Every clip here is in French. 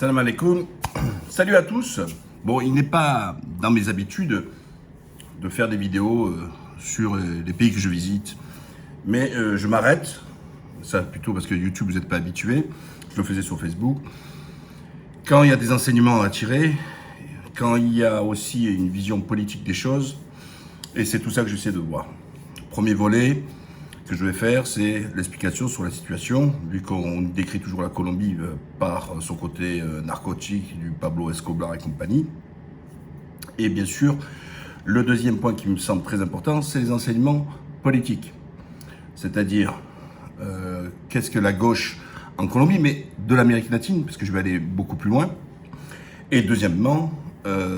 Salam alaikum. Salut à tous. Bon, il n'est pas dans mes habitudes de faire des vidéos sur les pays que je visite, mais je m'arrête. Ça plutôt parce que YouTube, vous n'êtes pas habitué. Je le faisais sur Facebook. Quand il y a des enseignements à tirer, quand il y a aussi une vision politique des choses, et c'est tout ça que j'essaie de voir. Premier volet que je vais faire, c'est l'explication sur la situation, vu qu'on décrit toujours la Colombie par son côté narcotique, du Pablo Escobar et compagnie. Et bien sûr, le deuxième point qui me semble très important, c'est les enseignements politiques. C'est-à-dire, qu'est-ce que la gauche en Colombie, mais de l'Amérique latine, parce que je vais aller beaucoup plus loin. Et deuxièmement,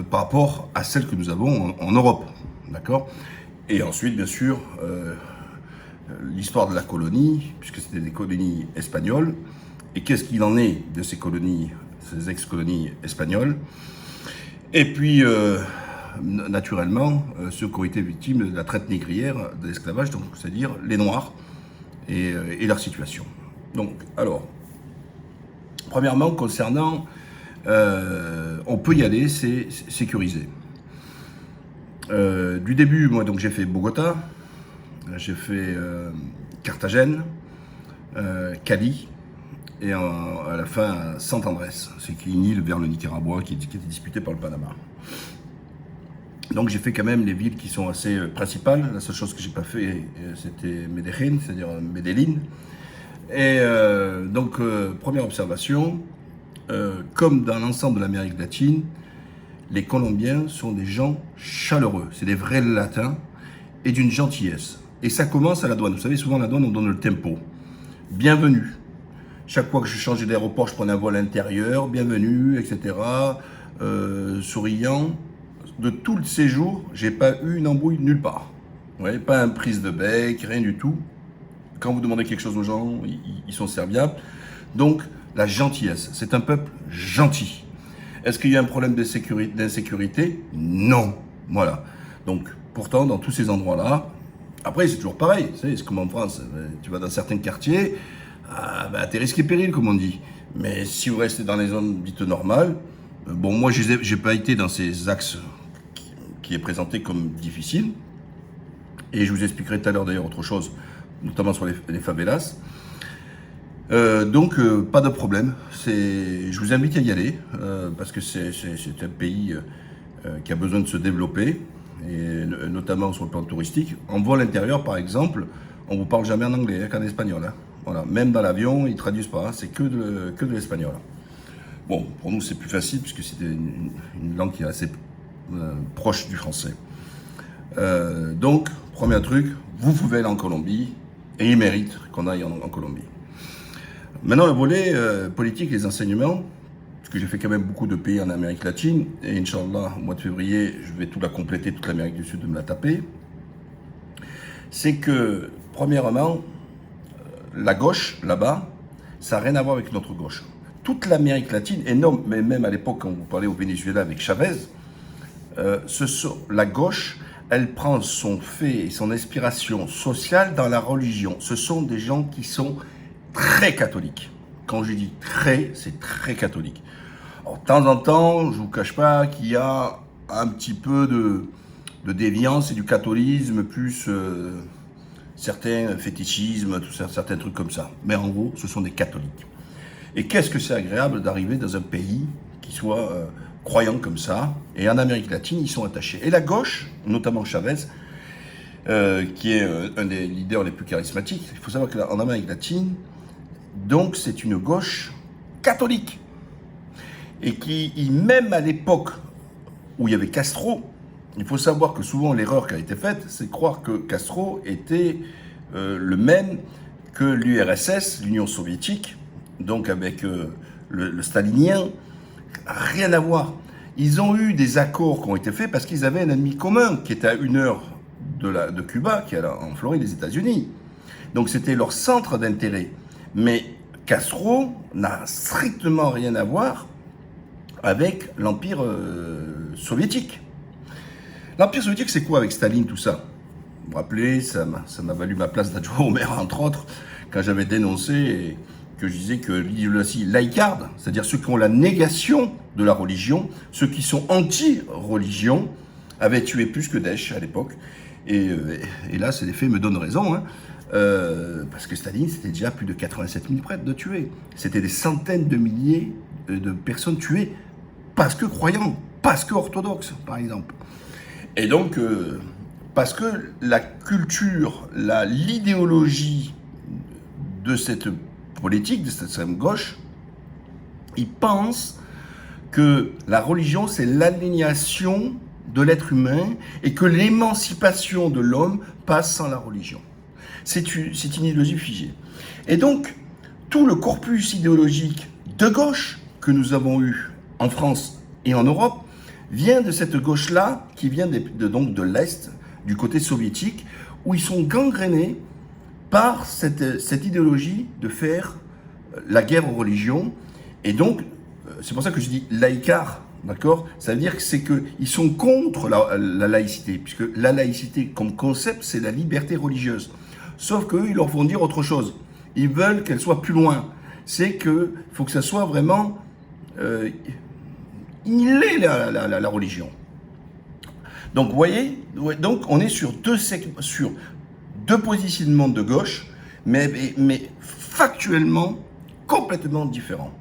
par rapport à celle que nous avons en Europe. D'accord ? Et ensuite, bien sûr, l'histoire de la colonie, puisque c'était des colonies espagnoles, et qu'est-ce qu'il en est de ces colonies, ces ex-colonies espagnoles. Et puis, naturellement, ceux qui ont été victimes de la traite négrière, de l'esclavage, donc c'est-à-dire les Noirs et leur situation. Donc, alors, premièrement, concernant, on peut y aller, c'est sécurisé. Du début, moi, donc j'ai fait Bogota, j'ai fait Carthagène, Cali, et à la fin, Sant Andrés, c'est une île vers le Nicaragua qui était disputée par le Panama. Donc j'ai fait quand même les villes qui sont assez principales. La seule chose que j'ai pas fait, c'était Medellín, c'est-à-dire Medellín. Et donc, première observation, comme dans l'ensemble de l'Amérique latine, les Colombiens sont des gens chaleureux, c'est des vrais latins et d'une gentillesse. Et ça commence à la douane. Vous savez, souvent à la douane, on donne le tempo. Bienvenue. Chaque fois que je changeais d'aéroport, je prenais un vol intérieur, bienvenue, etc. Souriant. De tout le séjour, j'ai pas eu une embrouille nulle part. Ouais, pas une prise de bec, rien du tout. Quand vous demandez quelque chose aux gens, ils sont serviables. Donc, la gentillesse. C'est un peuple gentil. Est-ce qu'il y a un problème d'insécurité? Non. Voilà. Donc, pourtant, dans tous ces endroits-là, après, c'est toujours pareil. Vous savez, c'est comme en France. Tu vas dans certains quartiers, t'es risqué péril, comme on dit. Mais si vous restez dans les zones dites normales, bon, moi, j'ai pas été dans ces axes qui est présenté comme difficile. Et je vous expliquerai tout à l'heure, d'ailleurs, autre chose, notamment sur les favelas. Donc, pas de problème. Je vous invite à y aller, parce que c'est un pays qui a besoin de se développer, et notamment sur le plan touristique. En vol intérieur, par exemple, on vous parle jamais en anglais, qu'en espagnol. Hein. Voilà. Même dans l'avion, ils traduisent pas, hein. C'est que de l'espagnol. Bon, pour nous, c'est plus facile, puisque c'est une langue qui est assez proche du français. Donc, premier truc, vous pouvez aller en Colombie, et ils méritent qu'on aille en Colombie. Maintenant, le volet politique, les enseignements, parce que j'ai fait quand même beaucoup de pays en Amérique latine, et Inch'Allah, au mois de février, je vais tout la compléter, toute l'Amérique du Sud, de me la taper, c'est que, premièrement, la gauche, là-bas, ça n'a rien à voir avec notre gauche. Toute l'Amérique latine, et non, mais même à l'époque, quand vous parlez au Venezuela avec Chavez, la gauche, elle prend son fait et son inspiration sociale dans la religion. Ce sont des gens qui sont très catholiques. Quand je dis très, c'est très catholique. Alors, de temps en temps, je ne vous cache pas qu'il y a un petit peu de déviance et du catholisme, plus certains fétichismes, certains trucs comme ça. Mais en gros, ce sont des catholiques. Et qu'est-ce que c'est agréable d'arriver dans un pays qui soit croyant comme ça. Et en Amérique latine, ils sont attachés. Et la gauche, notamment Chavez, qui est un des leaders les plus charismatiques, il faut savoir qu'en Amérique latine, donc c'est une gauche catholique. Et qui, même à l'époque où il y avait Castro, il faut savoir que souvent l'erreur qui a été faite, c'est croire que Castro était le même que l'URSS, l'Union soviétique, donc avec le stalinien, rien à voir. Ils ont eu des accords qui ont été faits parce qu'ils avaient un ennemi commun qui était à 1 heure de Cuba, qui est en Floride, les États-Unis. Donc c'était leur centre d'intérêt. Mais Castro n'a strictement rien à voir avec l'Empire soviétique. L'Empire soviétique, c'est quoi avec Staline, tout ça? Vous vous rappelez, ça m'a valu ma place d'adjoint au maire, entre autres, quand j'avais dénoncé que je disais que l'idéologie laïcarde, c'est-à-dire ceux qui ont la négation de la religion, ceux qui sont anti-religion, avaient tué plus que Daesh à l'époque. Et là, ces faits me donnent raison, hein. Parce que Staline, c'était déjà plus de 87 000 prêtres de tués. C'était des centaines de milliers de personnes tuées parce que croyants, parce que orthodoxes, par exemple. Et donc, parce que la culture, l'idéologie de cette politique, de cette extrême gauche, ils pensent que la religion, c'est l'aliénation de l'être humain et que l'émancipation de l'homme passe sans la religion. C'est une idéologie figée. Et donc, tout le corpus idéologique de gauche que nous avons eu en France et en Europe vient de cette gauche-là, qui vient donc de l'Est, du côté soviétique, où ils sont gangrénés par cette idéologie de faire la guerre aux religions. Et donc, c'est pour ça que je dis laïcard, d'accord? Ça veut dire que c'est qu'ils sont contre la laïcité, puisque la laïcité, comme concept, c'est la liberté religieuse. Sauf qu'eux, ils leur font dire autre chose. Ils veulent qu'elle soit plus loin. C'est qu'il faut que ça soit vraiment innée, la religion. Donc, vous voyez, donc on est sur deux positionnements de gauche, mais factuellement complètement différents.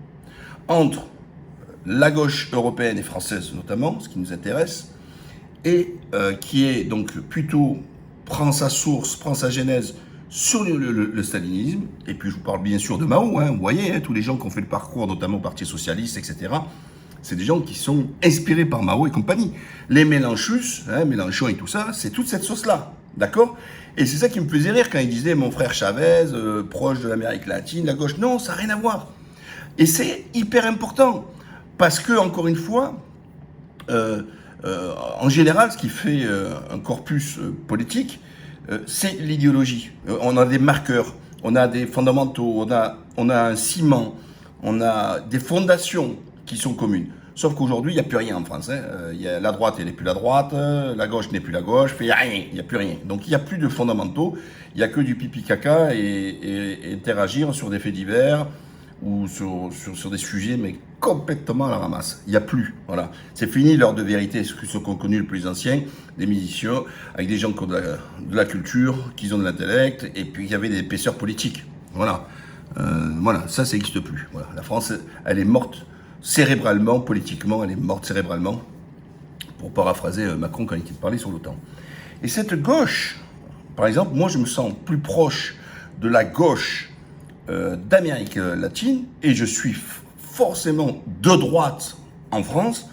Entre la gauche européenne et française notamment, ce qui nous intéresse, et qui est donc plutôt prend sa source, prend sa genèse sur le stalinisme, et puis je vous parle bien sûr de Mao, hein, vous voyez, hein, tous les gens qui ont fait le parcours, notamment au Parti Socialiste, etc., c'est des gens qui sont inspirés par Mao et compagnie. Les Mélenchus, hein, Mélenchon et tout ça, c'est toute cette sauce-là, d'accord? Et c'est ça qui me faisait rire quand il disait mon frère Chavez, proche de l'Amérique latine, la gauche. Non, ça n'a rien à voir. Et c'est hyper important, parce que, encore une fois, en général, ce qui fait un corpus politique, c'est l'idéologie. On a des marqueurs, on a des fondamentaux, on a un ciment, on a des fondations qui sont communes. Sauf qu'aujourd'hui, il n'y a plus rien en France. Hein. La droite, elle n'est plus la droite, la gauche n'est plus la gauche, il n'y a rien, il n'y a plus rien. Donc il n'y a plus de fondamentaux, il n'y a que du pipi-caca et interagir sur des faits divers ou sur des sujets, mais complètement à la ramasse. Il n'y a plus, voilà. C'est fini l'heure de vérité, ce qu'on connu le plus ancien, des musiciens, avec des gens qui ont de la culture, qui ont de l'intellect, et puis il y avait des épaisseurs politiques. Voilà. Voilà, ça n'existe plus. Voilà. La France, elle est morte cérébralement, politiquement, elle est morte cérébralement, pour paraphraser Macron quand il parlait sur l'OTAN. Et cette gauche, par exemple, moi je me sens plus proche de la gauche d'Amérique latine, et je suis forcément de droite en France,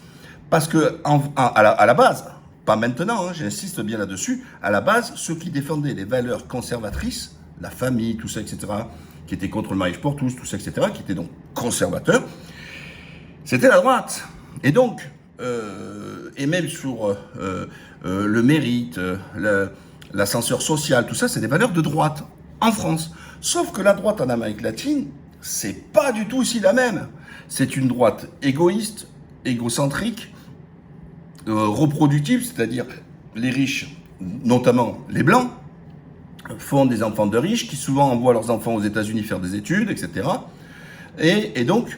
parce que à la base, pas maintenant, hein, j'insiste bien là-dessus, à la base, ceux qui défendaient les valeurs conservatrices, la famille, tout ça, etc., qui étaient contre le mariage pour tous, tout ça, etc., qui étaient donc conservateurs, c'était la droite. Et donc, et même sur le mérite, l'ascenseur social, tout ça, c'est des valeurs de droite en France. Sauf que la droite en Amérique latine, c'est pas du tout aussi la même. C'est une droite égoïste, égocentrique, reproductive, c'est-à-dire les riches, notamment les blancs, font des enfants de riches qui souvent envoient leurs enfants aux États-Unis faire des études, etc. Et donc,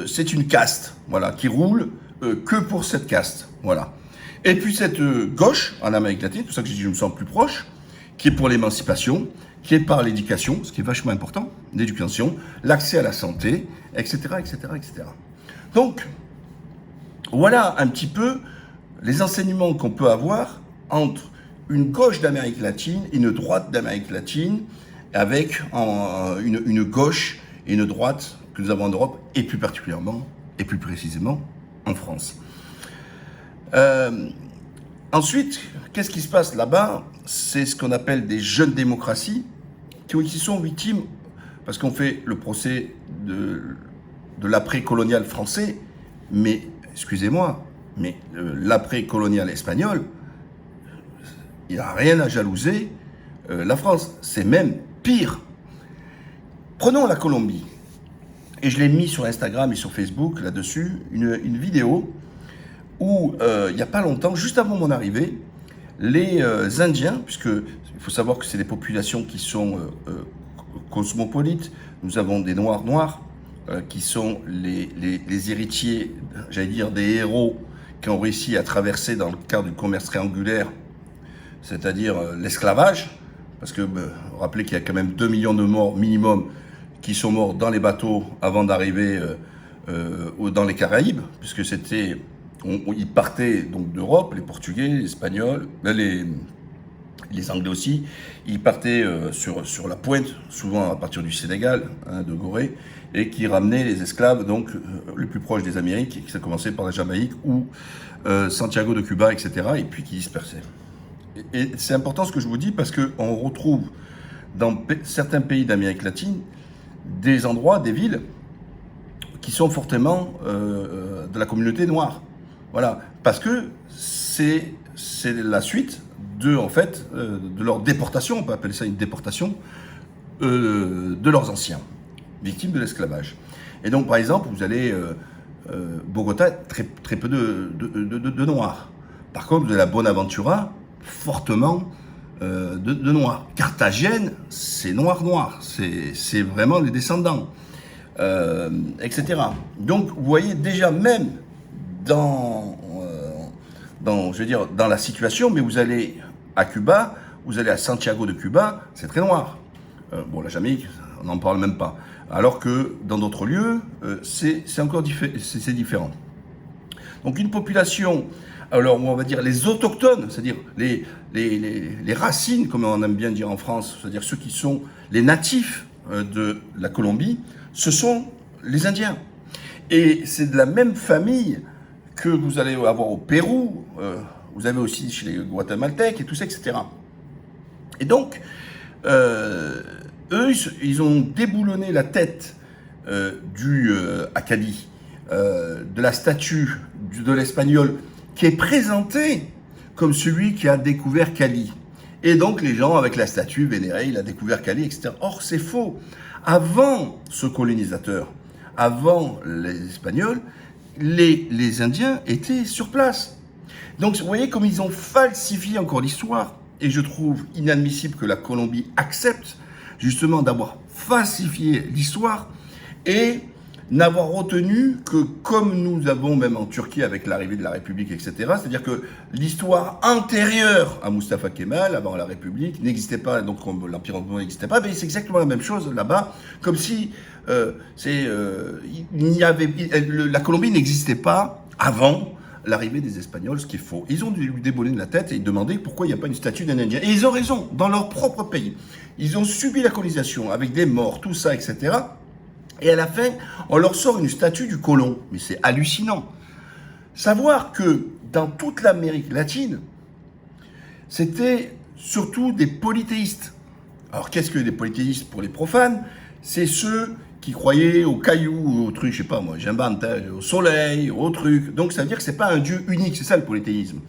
c'est une caste, voilà, qui roule que pour cette caste, voilà. Et puis cette gauche en Amérique latine, c'est pour ça que je dis que je me sens plus proche, qui est pour l'émancipation, qui est par l'éducation, ce qui est vachement important, l'éducation, l'accès à la santé, etc., etc., etc. Donc, voilà un petit peu les enseignements qu'on peut avoir entre une gauche d'Amérique latine et une droite d'Amérique latine, avec une gauche et une droite que nous avons en Europe, et plus particulièrement, et plus précisément, en France. Ensuite, qu'est-ce qui se passe là-bas? C'est ce qu'on appelle des jeunes démocraties qui sont victimes, parce qu'on fait le procès de l'après-colonial français, mais, excusez-moi, mais l'après-colonial espagnol, il n'y a rien à jalouser la France. C'est même pire. Prenons la Colombie. Et je l'ai mis sur Instagram et sur Facebook, là-dessus, une vidéo où, il n'y a pas longtemps, juste avant mon arrivée, les Indiens, puisque il faut savoir que c'est des populations qui sont cosmopolite. Nous avons des noirs qui sont les héritiers, j'allais dire, des héros qui ont réussi à traverser dans le cadre du commerce triangulaire, c'est-à-dire l'esclavage, parce que rappelez qu'il y a quand même 2 millions de morts minimum qui sont morts dans les bateaux avant d'arriver dans les Caraïbes, puisque ils partaient donc d'Europe, les Portugais, les Espagnols, les Anglais aussi, ils partaient sur la pointe, souvent à partir du Sénégal, de Gorée, et qui ramenaient les esclaves donc les plus proches des Amériques, et qui ça commençait par la Jamaïque ou Santiago de Cuba, etc., et puis qui dispersaient. Et c'est important ce que je vous dis parce qu'on retrouve dans certains pays d'Amérique latine des endroits, des villes qui sont fortement de la communauté noire. Voilà, parce que c'est la suite de leur déportation, on peut appeler ça une déportation, de leurs anciens, victimes de l'esclavage. Et donc, par exemple, vous allez Bogota, très peu de noirs. Par contre, vous avez la Bonaventura, fortement de noirs. Carthagène, c'est noir, c'est vraiment les descendants, etc. Donc, vous voyez déjà même dans la situation, mais vous allez à Cuba, vous allez à Santiago de Cuba, c'est très noir. Bon, la Jamaïque, on n'en parle même pas. Alors que dans d'autres lieux, c'est encore différent. Donc une population, alors on va dire les autochtones, c'est-à-dire les racines, comme on aime bien dire en France, c'est-à-dire ceux qui sont les natifs de la Colombie, ce sont les Indiens. Et c'est de la même famille que vous allez avoir au Pérou, vous avez aussi chez les Guatémaltèques et tout ça, etc. Et donc, eux, ils ont déboulonné la tête du Acadi, de la statue de l'Espagnol, qui est présentée comme celui qui a découvert Cali. Et donc, les gens, avec la statue, vénéraient, il a découvert Cali, etc. Or, c'est faux. Avant ce colonisateur, avant les Espagnols, les Indiens étaient sur place. Donc, vous voyez comme ils ont falsifié encore l'histoire. Et je trouve inadmissible que la Colombie accepte justement d'avoir falsifié l'histoire et n'avoir retenu que, comme nous avons même en Turquie avec l'arrivée de la République, etc., c'est-à-dire que l'histoire antérieure à Mustafa Kemal, avant la République, n'existait pas, donc l'Empire ottoman n'existait pas, mais c'est exactement la même chose là-bas, comme si la Colombie n'existait pas avant l'arrivée des Espagnols, ce qui est faux. Ils ont dû lui déboulonner la tête et demander pourquoi il n'y a pas une statue d'un Indien. Et ils ont raison, dans leur propre pays. Ils ont subi la colonisation avec des morts, tout ça, etc. Et à la fin, on leur sort une statue du colon. Mais c'est hallucinant. Savoir que dans toute l'Amérique latine, c'était surtout des polythéistes. Alors qu'est-ce que des polythéistes pour les profanes? C'est ceux qui croyaient aux cailloux, aux trucs, je sais pas moi, j'invente, au soleil, aux trucs. Donc ça veut dire que c'est pas un Dieu unique, c'est ça le polythéisme.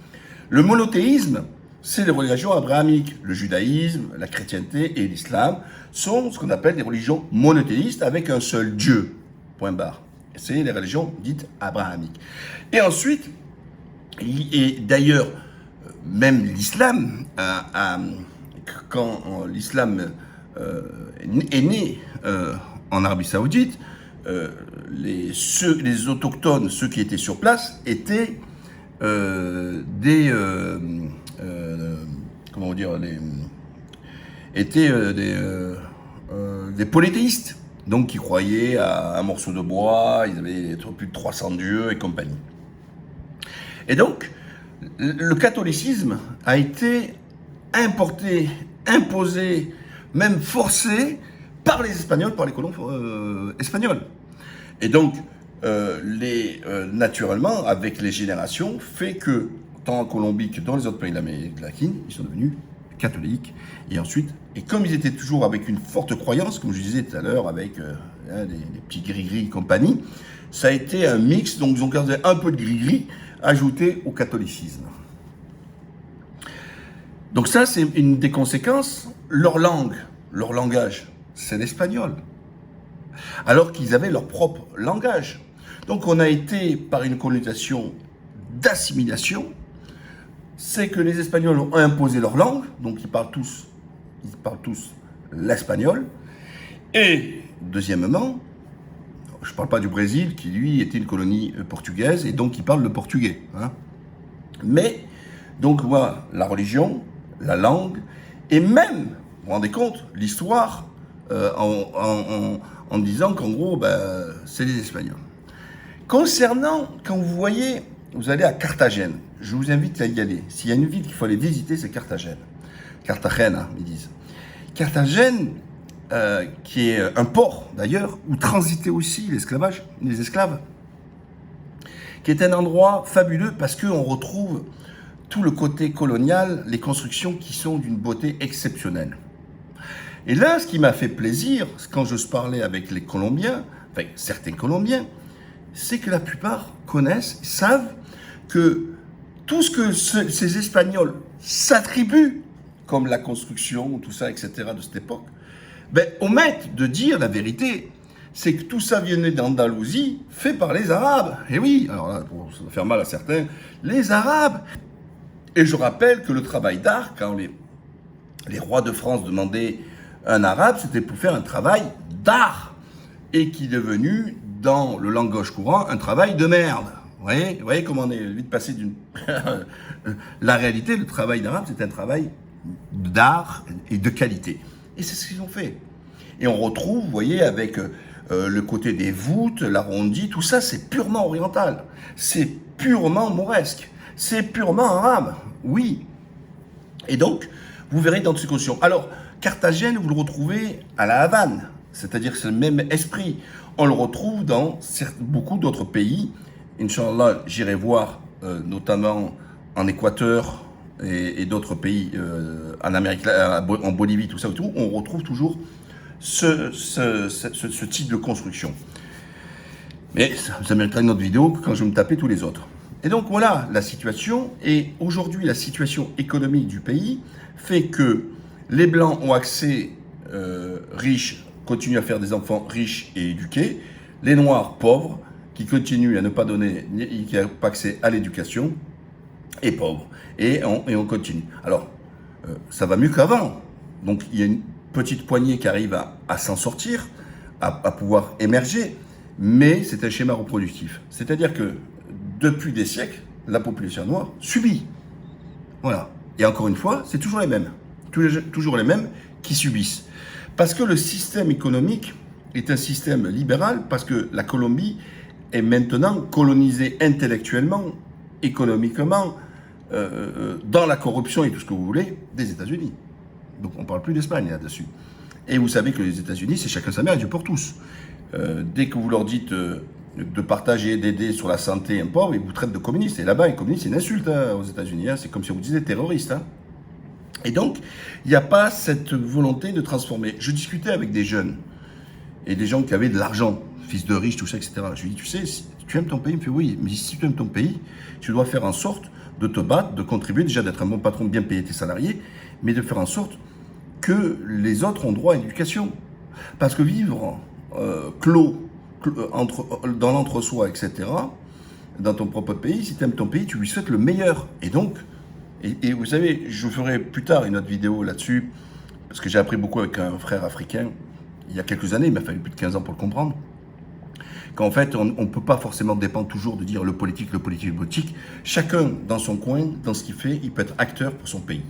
Le monothéisme, c'est les religions abrahamiques. Le judaïsme, la chrétienté et l'islam sont ce qu'on appelle des religions monothéistes avec un seul Dieu. Point barre. C'est les religions dites abrahamiques. Et ensuite, et d'ailleurs, même l'islam, quand l'islam est né en Arabie Saoudite, les autochtones, ceux qui étaient sur place, étaient des polythéistes, donc qui croyaient à un morceau de bois, ils avaient plus de 300 dieux et compagnie. Et donc, le catholicisme a été importé, imposé, même forcé par les Espagnols, par les colons espagnols. Et donc, naturellement, avec les générations, fait que, tant en Colombie que dans les autres pays de l'Amérique latine, ils sont devenus catholiques. Et ensuite, et comme ils étaient toujours avec une forte croyance, comme je disais tout à l'heure, avec des petits gris-gris et compagnie, ça a été un mix, donc ils ont gardé un peu de gris-gris ajouté au catholicisme. Donc ça, c'est une des conséquences. Leur langue, leur langage, c'est l'espagnol. Alors qu'ils avaient leur propre langage. Donc on a été par une colonisation d'assimilation, c'est que les Espagnols ont imposé leur langue, donc ils parlent tous l'espagnol, Et deuxièmement, je ne parle pas du Brésil, qui lui était une colonie portugaise, et donc il parle le portugais. Hein. Mais, donc voilà, la religion, la langue, et même, vous vous rendez compte, l'histoire, en disant qu'en gros, c'est les Espagnols. Concernant, quand vous voyez, vous allez à Carthagène, je vous invite à y aller. S'il y a une ville qu'il faut aller visiter, c'est Carthagène. Cartagena, ils disent. Carthagène, qui est un port d'ailleurs, où transitaient aussi l'esclavage, les esclaves, qui est un endroit fabuleux parce qu'on retrouve tout le côté colonial, les constructions qui sont d'une beauté exceptionnelle. Et là, ce qui m'a fait plaisir, quand je parlais avec les Colombiens, enfin certains Colombiens, c'est que la plupart connaissent, savent que tout ce que ces Espagnols s'attribuent, comme la construction, tout ça, etc., de cette époque, omettent de dire la vérité. C'est que tout ça venait d'Andalousie, fait par les Arabes. Et oui, alors là, ça va faire mal à certains, les Arabes. Et je rappelle que le travail d'art, quand les rois de France demandaient un arabe, c'était pour faire un travail d'art. Et qui est devenu, dans le langage courant, un travail de merde. Vous voyez comment on est vite passé d'une... La réalité, le travail d'arabe, c'est un travail d'art et de qualité. Et c'est ce qu'ils ont fait. Et on retrouve, vous voyez, avec le côté des voûtes, l'arrondi, tout ça, c'est purement oriental. C'est purement mauresque. C'est purement arabe. Oui. Et donc, vous verrez dans ces conditions. Alors, Carthagène, vous le retrouvez à la Havane. C'est-à-dire que c'est le même esprit. On le retrouve dans beaucoup d'autres pays. Inch'Allah, j'irai voir, notamment en Équateur et d'autres pays, en Amérique, en Bolivie, tout ça, tout, on retrouve toujours ce type de construction. Mais ça mériterait une autre vidéo quand je vais me taper tous les autres. Et donc voilà la situation. Et aujourd'hui, la situation économique du pays fait que les Blancs ont accès riches, continuent à faire des enfants riches et éduqués. Les Noirs pauvres, qui continuent à ne pas donner, qui n'ont pas accès à l'éducation, et pauvres. Et on continue. Alors, ça va mieux qu'avant. Donc, il y a une petite poignée qui arrive à s'en sortir, à pouvoir émerger, mais c'est un schéma reproductif. C'est-à-dire que, depuis des siècles, la population noire subit. Voilà. Et encore une fois, c'est toujours les mêmes. Toujours les mêmes qui subissent. Parce que le système économique est un système libéral, parce que la Colombie est maintenant colonisée intellectuellement, économiquement, dans la corruption et tout ce que vous voulez, des États-Unis. Donc on ne parle plus d'Espagne là-dessus. Et vous savez que les États-Unis, c'est chacun sa mère et Dieu pour tous. Dès que vous leur dites de partager, d'aider sur la santé un pauvre, ils vous traitent de communistes. Et là-bas, les communistes, c'est une insulte aux États-Unis. Hein. C'est comme si on vous disait terroriste. Hein. Et donc, il n'y a pas cette volonté de transformer. Je discutais avec des jeunes et des gens qui avaient de l'argent, fils de riches, tout ça, etc. Je lui dis, tu sais, si tu aimes ton pays, il me fait oui, mais si tu aimes ton pays, tu dois faire en sorte de te battre, de contribuer, déjà d'être un bon patron, de bien payer tes salariés, mais de faire en sorte que les autres ont droit à l'éducation. Parce que vivre clos, dans l'entre-soi, etc., dans ton propre pays, si tu aimes ton pays, tu lui souhaites le meilleur. Et donc, et vous savez, je ferai plus tard une autre vidéo là-dessus, parce que j'ai appris beaucoup avec un frère africain, il y a quelques années, il m'a fallu plus de 15 ans pour le comprendre, qu'en fait, on ne peut pas forcément dépendre toujours de dire le politique, le politique, le politique. Chacun, dans son coin, dans ce qu'il fait, il peut être acteur pour son pays.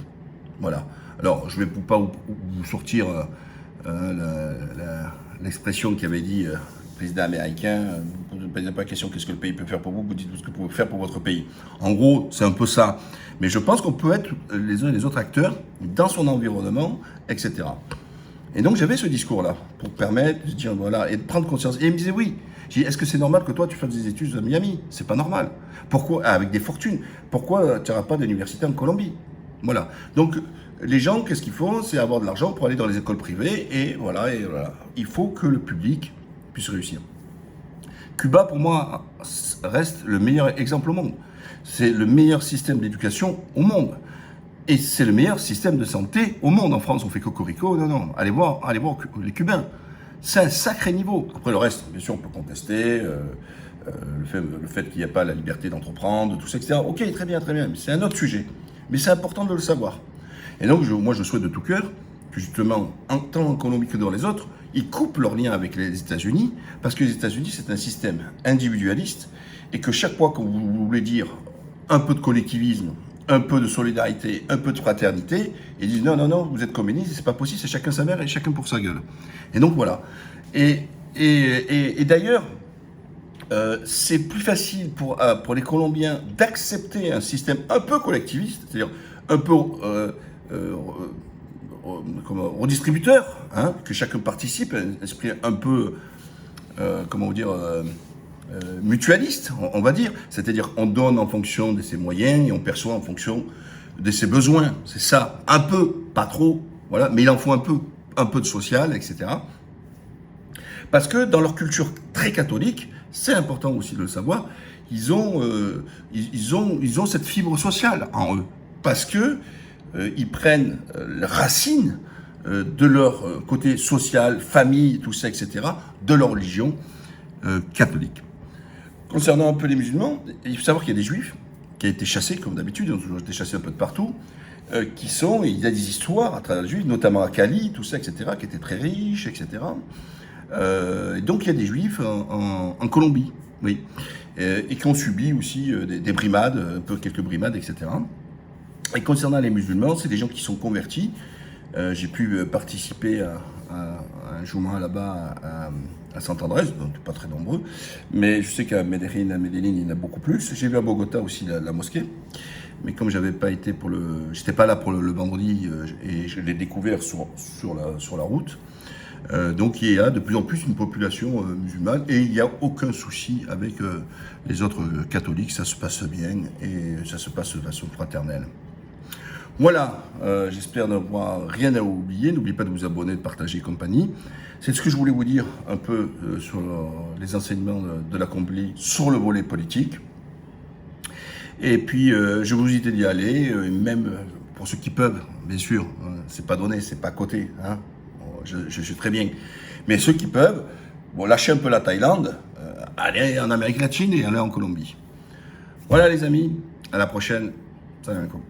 Voilà. Alors, je ne vais pas vous sortir l'expression qu'avait dit le président américain, vous ne posez pas la question qu'est-ce que le pays peut faire pour vous, vous dites ce que vous pouvez faire pour votre pays. En gros, c'est un peu ça. Mais je pense qu'on peut être les uns et les autres acteurs dans son environnement, etc. Et donc j'avais ce discours-là pour permettre de dire voilà et de prendre conscience. Et il me disait oui. J'ai dit est-ce que c'est normal que toi tu fasses des études à Miami? C'est pas normal. Pourquoi avec des fortunes? Pourquoi tu n'auras pas d'université en Colombie? Voilà. Donc les gens, qu'est-ce qu'ils font? C'est avoir de l'argent pour aller dans les écoles privées et voilà, et voilà. Il faut que le public puisse réussir. Cuba, pour moi, reste le meilleur exemple au monde. C'est le meilleur système d'éducation au monde. Et c'est le meilleur système de santé au monde. En France, on fait cocorico. Non, non. Allez voir les Cubains. C'est un sacré niveau. Après, le reste, bien sûr, on peut contester le fait qu'il n'y a pas la liberté d'entreprendre, tout ça, etc. Ok, très bien, très bien. Mais c'est un autre sujet. Mais c'est important de le savoir. Et donc, moi, je souhaite de tout cœur que justement, tant en Colombie que dans les autres, ils coupent leur lien avec les États-Unis, parce que les États-Unis, c'est un système individualiste, et que chaque fois que vous voulez dire un peu de collectivisme, un peu de solidarité, un peu de fraternité, ils disent non, non, non, vous êtes communiste, c'est pas possible, c'est chacun sa mère et chacun pour sa gueule. Et donc voilà. Et d'ailleurs, c'est plus facile pour les Colombiens d'accepter un système un peu collectiviste, c'est-à-dire un peu redistributeur, hein, que chacun participe, un esprit un peu, comment dire, mutualiste, on va dire, c'est-à-dire on donne en fonction de ses moyens et on perçoit en fonction de ses besoins, c'est ça, un peu, pas trop, voilà, mais il en faut un peu de social, etc. Parce que dans leur culture très catholique, c'est important aussi de le savoir, ils ont cette fibre sociale en eux, parce que ils prennent racine de leur côté social, famille, tout ça, etc., de leur religion catholique. Concernant un peu les musulmans, il faut savoir qu'il y a des juifs qui ont été chassés, comme d'habitude, ils ont toujours été chassés un peu de partout, il y a des histoires à travers les juifs, notamment à Cali, tout ça, etc., qui étaient très riches, etc. Donc il y a des juifs en Colombie, oui, et qui ont subi aussi des brimades, un peu quelques brimades, etc. Et concernant les musulmans, c'est des gens qui sont convertis. J'ai pu participer à un jouma là-bas à Sant Andrés, donc pas très nombreux, mais je sais qu'à Medellín, il y en a beaucoup plus. J'ai vu à Bogota aussi la mosquée, mais comme j'étais pas là pour le vendredi et je l'ai découvert sur la route. Donc il y a de plus en plus une population musulmane et il n'y a aucun souci avec les autres catholiques, ça se passe bien et ça se passe de façon fraternelle. Voilà, j'espère n'avoir rien à oublier. N'oubliez pas de vous abonner, de partager et compagnie. C'est ce que je voulais vous dire un peu sur les enseignements de la Colombie sur le volet politique. Et puis, je vous invite d'y aller, même pour ceux qui peuvent, bien sûr. C'est pas donné, c'est pas coté. Hein. Je sais très bien. Mais ceux qui peuvent, bon, lâchez un peu la Thaïlande, allez en Amérique latine et allez en Colombie. Voilà les amis, à la prochaine. Salam alaikum.